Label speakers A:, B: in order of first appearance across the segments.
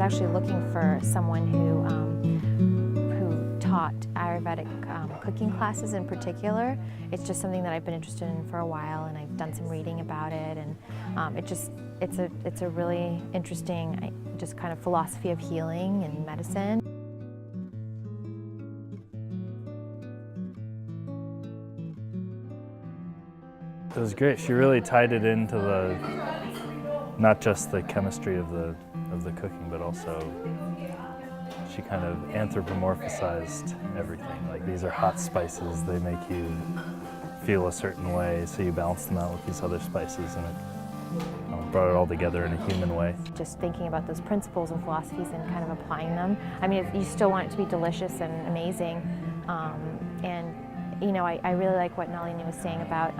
A: actually looking for someone who taught Ayurvedic cooking classes in particular. It's just something that I've been interested in for a while, and I've done some reading about it, and it's a really interesting just kind of philosophy of healing and medicine.
B: It was great. She really tied it into not just the chemistry of the cooking, but also she kind of anthropomorphized everything. Like, these are hot spices, they make you feel a certain way, so you balance them out with these other spices, and it brought it all together in a human way.
A: Just thinking about those principles and philosophies and kind of applying them. I mean, you still want it to be delicious and amazing, and you know, I really like what Nalini was saying about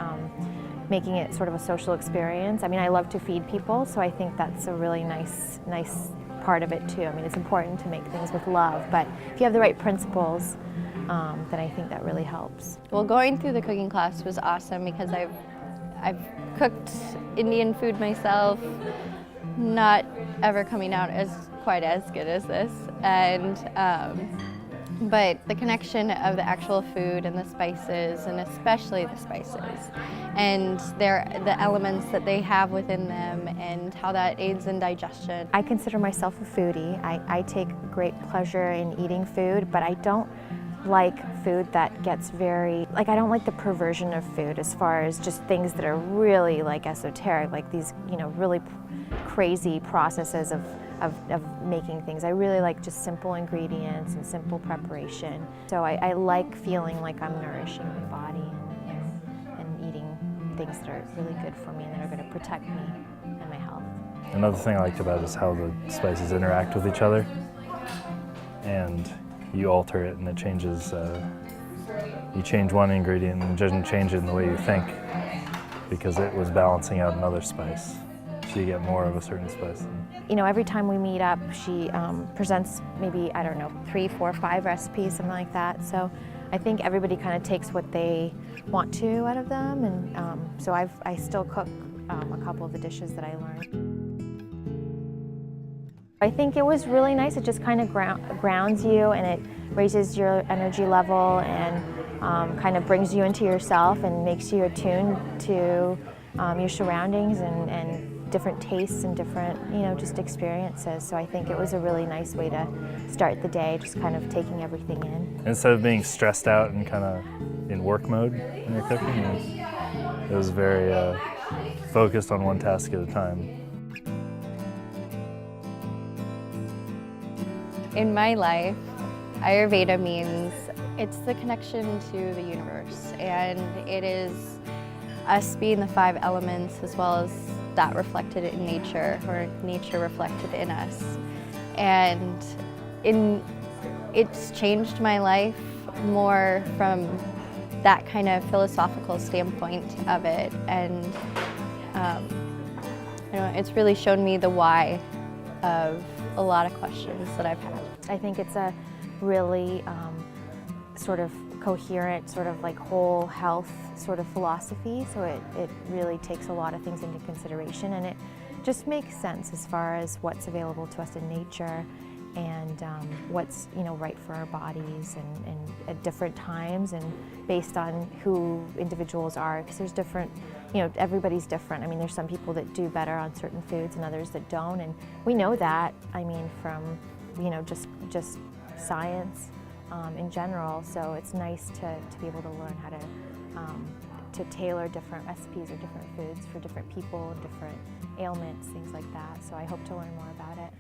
A: making it sort of a social experience. I mean, I love to feed people, so I think that's a really nice part of it too. I mean, it's important to make things with love, but if you have the right principles, then I think that really helps.
C: Well, going through the cooking class was awesome because I've cooked Indian food myself, not ever coming out as quite as good as this, and but the connection of the actual food and the spices, and especially the spices, and the elements that they have within them, and how that aids in digestion.
A: I consider myself a foodie. I take great pleasure in eating food, but I don't like food that gets very, I don't like the perversion of food as far as just things that are really esoteric, like these, really crazy processes of making things. I really like just simple ingredients and simple preparation. So I like feeling like I'm nourishing my body and eating things that are really good for me and that are going to protect me and my health.
B: Another thing I liked about it is how the spices interact with each other, and you alter it and it changes. You change one ingredient and it doesn't change it in the way you think, because it was balancing out another spice. So you get more of a certain spice.
A: Every time we meet up, she presents maybe, 3, 4, 5 recipes, something like that. So I think everybody kind of takes what they want to out of them, and so I still cook a couple of the dishes that I learned. I think it was really nice. It just kind of grounds you, and it raises your energy level, and kind of brings you into yourself and makes you attuned to your surroundings and different tastes and different, just experiences. So I think it was a really nice way to start the day, just kind of taking everything in.
B: Instead of being stressed out and kind of in work mode when you're cooking, it was very focused on one task at a time.
C: In my life, Ayurveda means it's the connection to the universe, and it is us being the 5 elements as well as that reflected in nature, or nature reflected in us. And it's changed my life more from that kind of philosophical standpoint of it, and it's really shown me the why of a lot of questions that I've had.
A: I think it's a really sort of coherent, sort of whole health sort of philosophy, so it really takes a lot of things into consideration, and it just makes sense as far as what's available to us in nature, and what's right for our bodies, and at different times, and based on who individuals are, because there's different, everybody's different. I mean, there's some people that do better on certain foods and others that don't, and we know that, I mean, from just science in general. So it's nice to be able to learn how to tailor different recipes or different foods for different people, different ailments, things like that. So I hope to learn more about it.